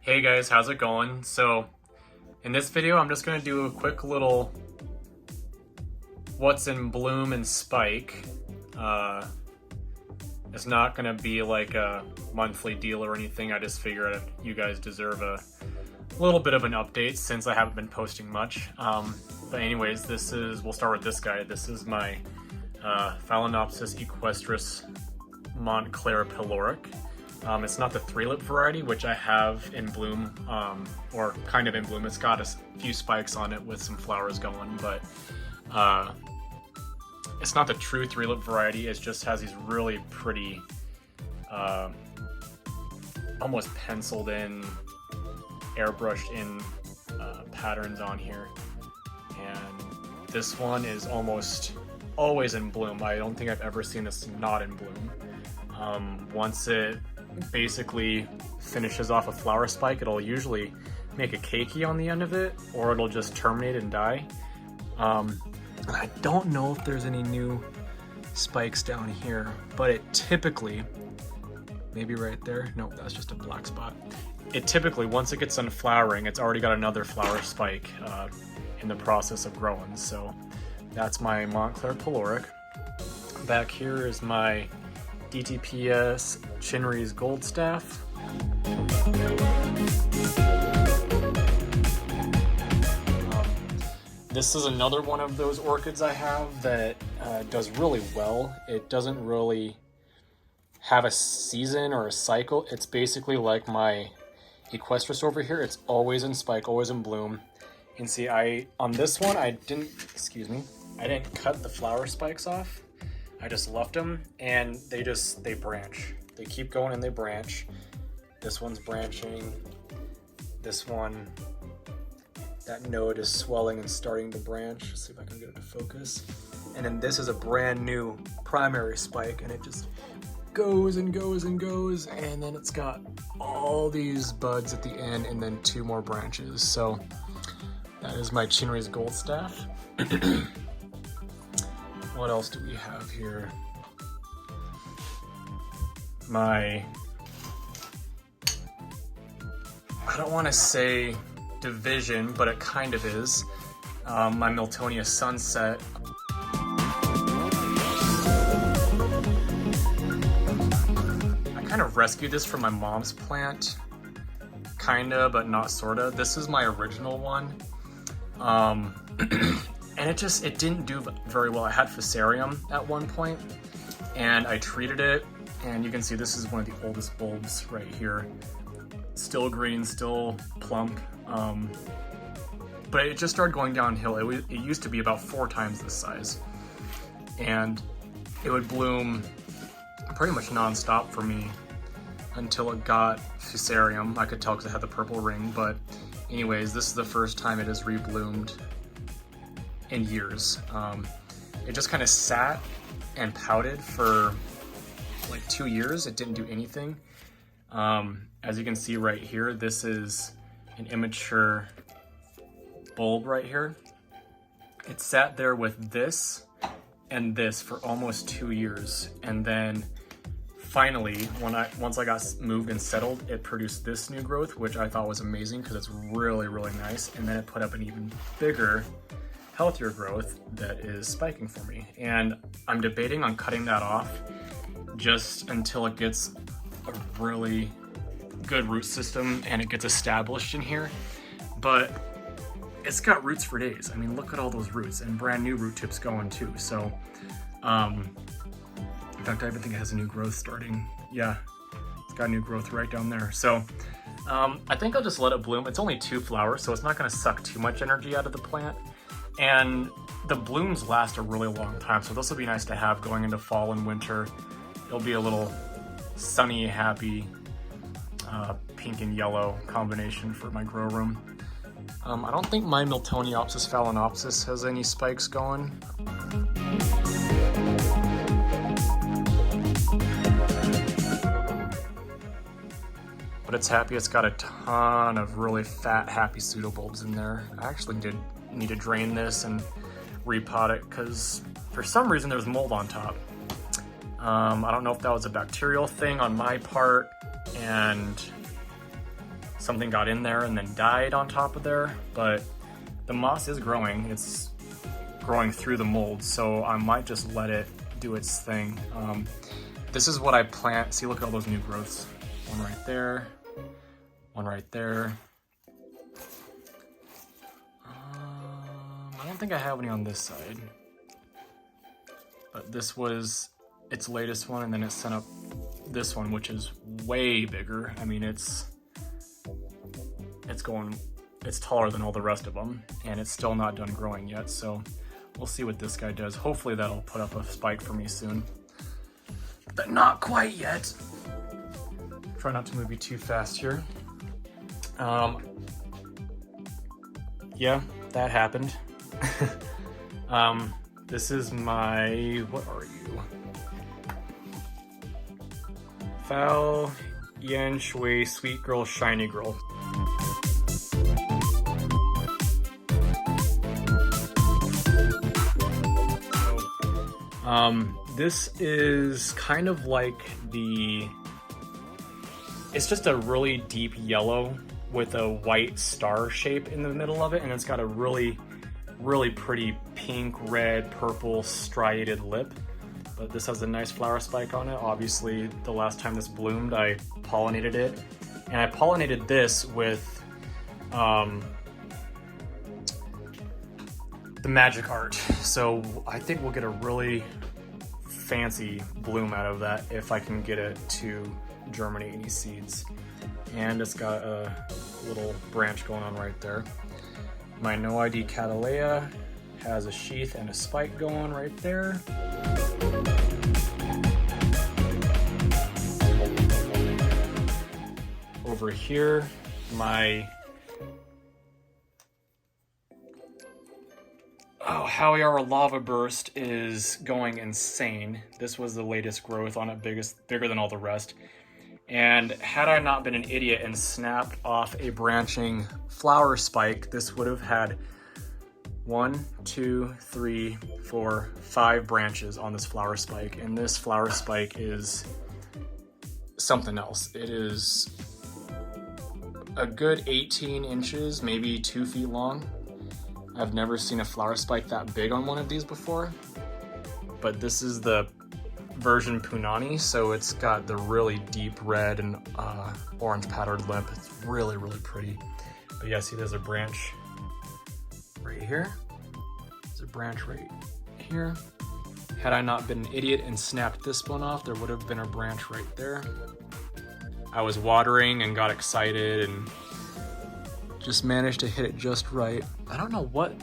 Hey guys, how's it going? So in this video, I'm just gonna do a quick little what's in bloom and spike. It's not gonna be like a monthly deal or anything. I just figured you guys deserve a little bit of an update since I haven't been posting much. But anyways, we'll start with this guy. This is my Phalaenopsis equestris Montclair pyloric. It's not the three-lip variety, which I have in bloom, or kind of in bloom. It's got a few spikes on it with some flowers going, but it's not the true three-lip variety. It just has these really pretty, almost penciled in, airbrushed in patterns on here. And this one is almost always in bloom. I don't think I've ever seen this not in bloom. Once it basically finishes off a flower spike, it'll usually make a keiki on the end of it, or it'll just terminate and die. I don't know if there's any new spikes down here, but it typically, maybe right there, nope, that's just a black spot. It typically, once it gets done flowering, it's already got another flower spike in the process of growing. So that's my Montclair pyloric. Back here is my DTPS Chinerys gold staff. This is another one of those orchids I have that does really well. It doesn't really have a season or a cycle. It's basically like my equestris over here. It's always in spike, always in bloom. You can see on this one, I didn't cut the flower spikes off. I just left them, and they branch. They keep going and they branch. This one's branching. This one, that node is swelling and starting to branch. Let's see if I can get it to focus. And then this is a brand new primary spike, and it just goes and goes and goes, and then it's got all these buds at the end and then two more branches. So that is my Chinerys gold staff. What else do we have here? I don't want to say division, but it kind of is. My Miltonia Sunset. I kind of rescued this from my mom's plant. Kinda, but not sorta. This is my original one. And it didn't do very well. I had fusarium at one point, and I treated it, and you can see this is one of the oldest bulbs right here. Still green, still plump, but it just started going downhill. It used to be about 4 times this size, and it would bloom pretty much non-stop for me until it got fusarium. I could tell because it had the purple ring, but anyways, this is the first time it has rebloomed in years. It just kind of sat and pouted for like 2 years. It didn't do anything. As you can see right here, this is an immature bulb right here. It sat there with this and this for almost 2 years, and then finally, once I got moved and settled, it produced this new growth, which I thought was amazing because it's really, really nice. And then it put up an even bigger, healthier growth that is spiking for me. And I'm debating on cutting that off just until it gets a really good root system and it gets established in here. But it's got roots for days. I mean, look at all those roots, and brand new root tips going too. So, in fact, I even think it has a new growth starting. Yeah, it's got new growth right down there. So I think I'll just let it bloom. It's only 2 flowers, so it's not gonna suck too much energy out of the plant. And the blooms last a really long time, so this will be nice to have going into fall and winter. It'll be a little sunny, happy, pink and yellow combination for my grow room. I don't think my Meltoniopsis Phalaenopsis has any spikes going. But it's happy. It's got a ton of really fat, happy pseudobulbs in there. I actually did need to drain this and repot it because for some reason there's mold on top. I don't know if that was a bacterial thing on my part, and something got in there and then died on top of there, but the moss is growing. It's growing through the mold, so I might just let it do its thing. This is what I plant. See, look at all those new growths. One right there, one right there. I don't think I have any on this side, but this was its latest one, and then it sent up this one, which is way bigger. I mean, it's taller than all the rest of them, and it's still not done growing yet, so we'll see what this guy does. Hopefully that'll put up a spike for me soon, but not quite yet. Try not to move you too fast here. Yeah, that happened. This is my, what are you? Foul Yen Shui Sweet Girl Shiny Girl. This is kind of like it's just a really deep yellow with a white star shape in the middle of it, and it's got a really pretty pink, red, purple striated lip. But this has a nice flower spike on it. Obviously, the last time this bloomed, I pollinated it, and I pollinated this with the magic art. So I think we'll get a really fancy bloom out of that if I can get it to germinate any seeds. And it's got a little branch going on right there. My NoID Catalaya has a sheath and a spike going right there. Over here, my Howiyara Lava Burst is going insane. This was the latest growth on it, bigger than all the rest. And had I not been an idiot and snapped off a branching flower spike, this would have had 1, 2, 3, 4, 5 branches on this flower spike. And this flower spike is something else. It is a good 18 inches, maybe 2 feet long. I've never seen a flower spike that big on one of these before, but this is the version Punani, so it's got the really deep red and orange patterned lip. It's really pretty. But yeah, see, there's a branch right here. There's a branch right here. Had I not been an idiot and snapped this one off, there would have been a branch right there. I was watering and got excited and just managed to hit it just right. I don't know what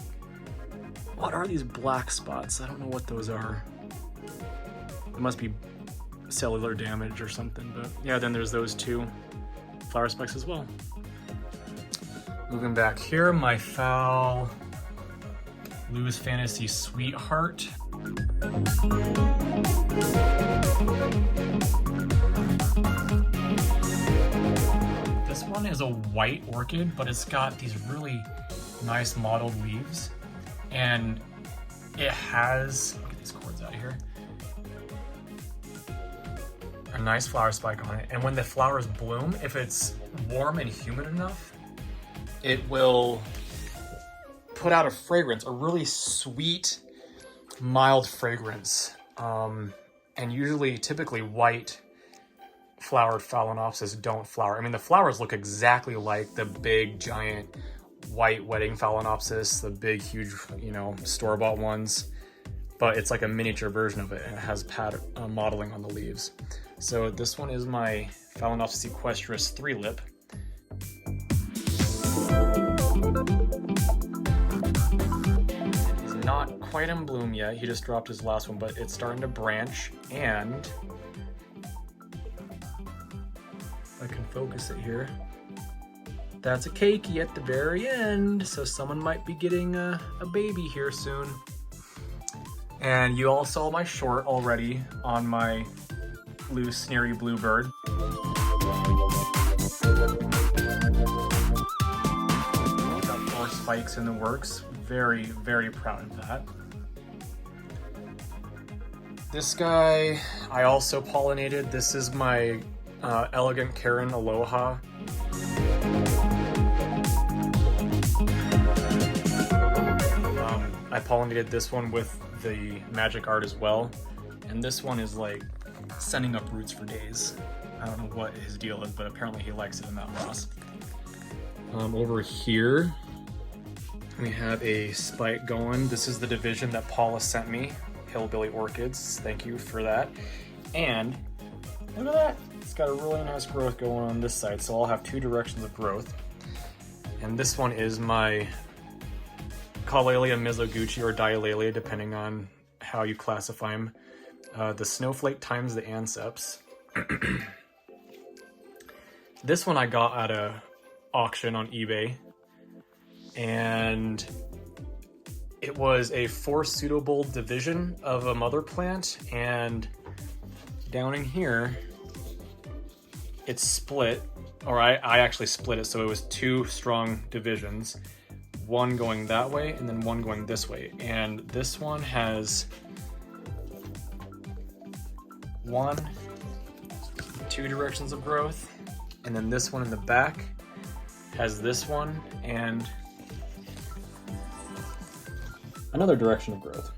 are these black spots? I don't know what those are. It must be cellular damage or something, but yeah, then there's those 2 flower spikes as well. Moving back here, my foul Lou's Fantasy Sweetheart. This one is a white orchid, but it's got these really nice mottled leaves, and it has, get these cords out of here, a nice flower spike on it. And when the flowers bloom, if it's warm and humid enough, it will put out a fragrance, a really sweet, mild fragrance. And usually, typically white flowered Phalaenopsis don't flower. I mean, the flowers look exactly like the big, giant white wedding Phalaenopsis, the big, huge, store-bought ones, but it's like a miniature version of it, and it has modeling on the leaves. So this one is my Phalaenopsis equestris 3-lip. He's not quite in bloom yet. He just dropped his last one, but it's starting to branch, and I can focus it here. That's a keiki at the very end, so someone might be getting a baby here soon. And you all saw my short already on my loose sneery bluebird. Got 4 spikes in the works. Very proud of that. This guy I also pollinated. This is my elegant Karen Aloha. I pollinated this one with the magic art as well. And this one is like sending up roots for days. I don't know what his deal is, but apparently he likes it in that moss. Over here, we have a spike going. This is the division that Paula sent me, Hillbilly Orchids. Thank you for that. And look at that. It's got a really nice growth going on this side, so I'll have two directions of growth. And this one is my Cattleya Mizoguchi or Dialalia, depending on how you classify them. The snowflake times the anceps. This one I got at a auction on eBay, and it was a 4 suitable division of a mother plant, and down in here it's split, or I actually split it, so it was 2 strong divisions, one going that way and then one going this way. And this one has 2 directions of growth, and then this one in the back has this one and another direction of growth.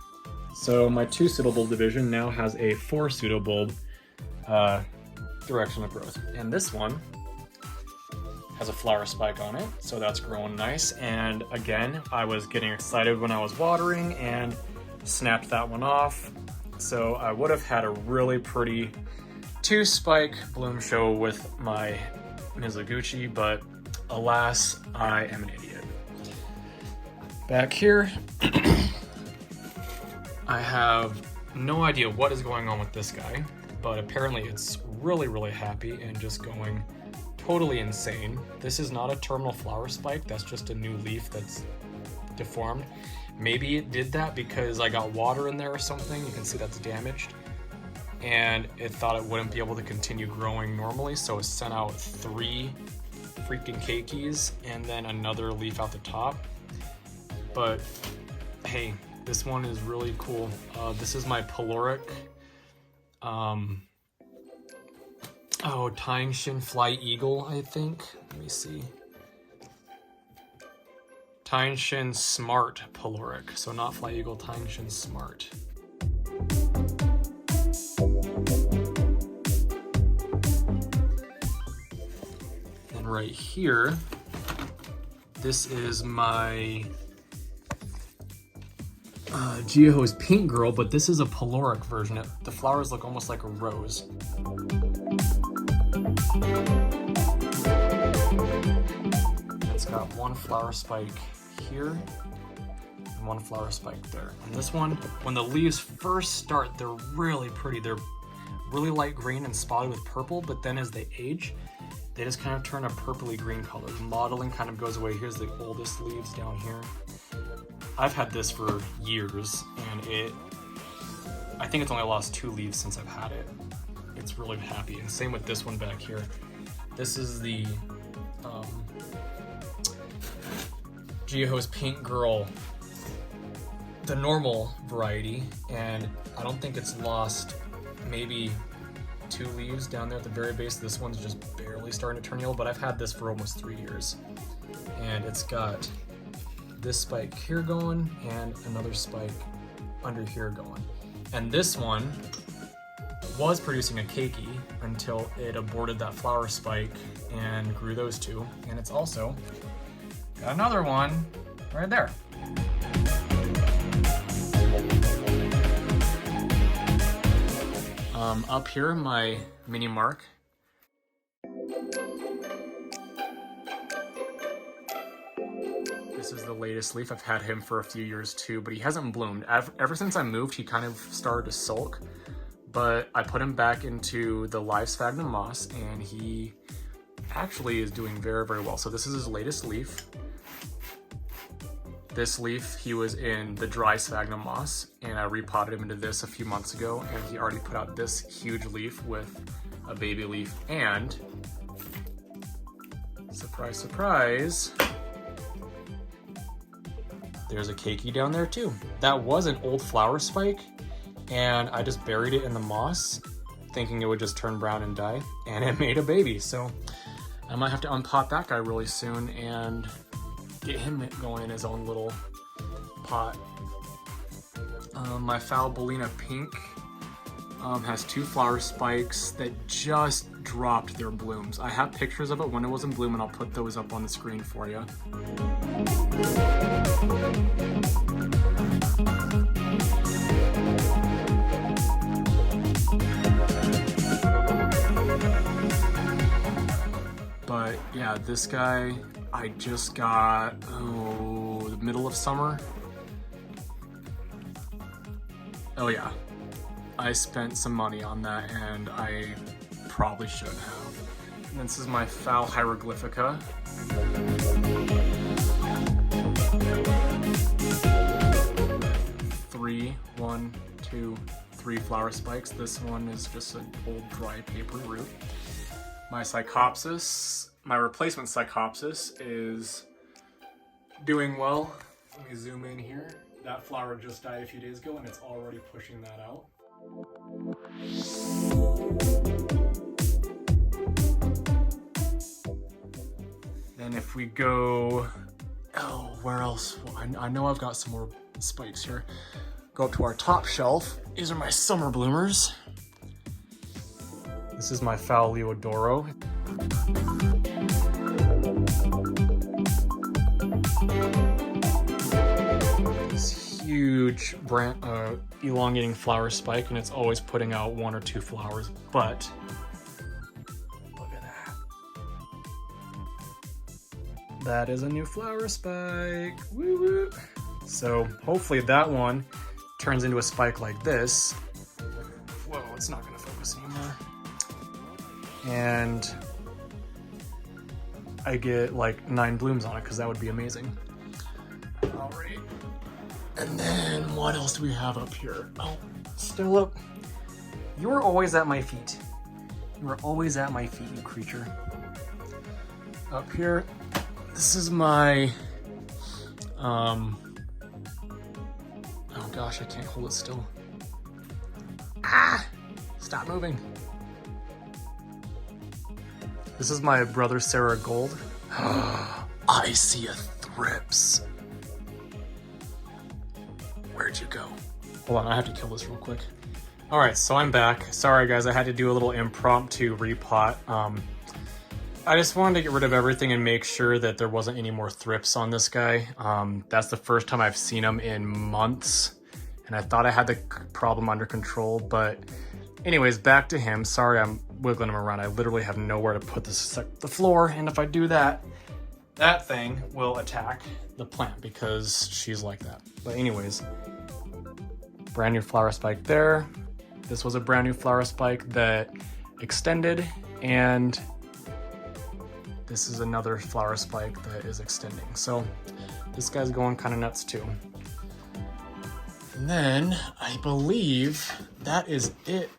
So my 2 suitable division now has a 4 suitable direction of growth. And this one has a flower spike on it, so that's growing nice. And again, I was getting excited when I was watering and snapped that one off. So I would have had a really pretty 2 spike bloom show with my Mizoguchi, but alas, I am an idiot. Back here, I have no idea what is going on with this guy, but apparently it's really, really happy and just going totally insane. This is not a terminal flower spike, that's just a new leaf that's deformed. Maybe it did that because I got water in there or something. You can see that's damaged. And it thought it wouldn't be able to continue growing normally, so it sent out 3 freaking keikis and then another leaf out the top. But hey, this one is really cool. This is my Peloric tying Shin Fly Eagle, I think. Let me see. Tying Shin Smart Peloric. So not Fly Eagle, Tying Shin Smart. And right here, this is my Geohost Pink Girl, but this is a Peloric version. The flowers look almost like a rose. It's got 1 flower spike here and 1 flower spike there. And this one, when the leaves first start, they're really pretty. They're really light green and spotted with purple, but then as they age, they just kind of turn a purpley green color. The modeling kind of goes away. Here's the oldest leaves down here. I've had this for years, and I think it's only lost 2 leaves since I've had it. It's really happy, and same with this one back here. This is the Geohost Pink Girl, the normal variety, and I don't think it's lost maybe 2 leaves down there at the very base. This one's just barely starting to turn yellow, but I've had this for almost 3 years. And it's got this spike here going and another spike under here going. And this one was producing a keiki until it aborted that flower spike and grew those 2. And it's also got another one right there. Up here, my mini mark. This is the latest leaf. I've had him for a few years too, but he hasn't bloomed. Ever since I moved, he kind of started to sulk, but I put him back into the live sphagnum moss and he actually is doing very, very well. So this is his latest leaf. This leaf, he was in the dry sphagnum moss, and I repotted him into this a few months ago, and he already put out this huge leaf with a baby leaf, and surprise, surprise, there's a keiki down there too. That was an old flower spike, and I just buried it in the moss, thinking it would just turn brown and die, and it made a baby. So I might have to unpot that guy really soon and get him going in his own little pot. My foul Ballina pink has 2 flower spikes that just dropped their blooms. I have pictures of it when it was in bloom, and I'll put those up on the screen for you. But yeah, this guy I just got, the middle of summer. Oh yeah, I spent some money on that and I probably shouldn't have. And this is my foul hieroglyphica. 3 flower spikes. This one is just an old dry paper root. My psychopsis, my replacement psychopsis is doing well. Let me zoom in here. That flower just died a few days ago and it's already pushing that out. Then if we go, where else? Well, I know I've got some more spikes here. Go up to our top shelf. These are my summer bloomers. This is my foul Leodoro. This huge elongating flower spike, and it's always putting out 1 or 2 flowers, but look at that. That is a new flower spike. Woo woo. So hopefully that one turns into a spike like this. Whoa, it's not gonna focus anymore. And I get like 9 blooms on it, because that would be amazing. All right. And then what else do we have up here? Oh, still up. You are always at my feet. You are always at my feet, you creature. Up here, this is my, oh gosh, I can't hold it still. Ah, stop moving. This is my brother Sarah Gold. I see a Thrips. Where'd you go? Hold on, I have to kill this real quick. All right, so I'm back. Sorry guys, I had to do a little impromptu repot. I just wanted to get rid of everything and make sure that there wasn't any more Thrips on this guy. That's the first time I've seen him in months, and I thought I had the problem under control, but anyways, back to him. Sorry I'm wiggling him around. I literally have nowhere to put this except the floor, and if I do that, that thing will attack the plant because she's like that. But anyways, brand new flower spike there. This was a brand new flower spike that extended, and this is another flower spike that is extending. So this guy's going kind of nuts too. And then I believe that is it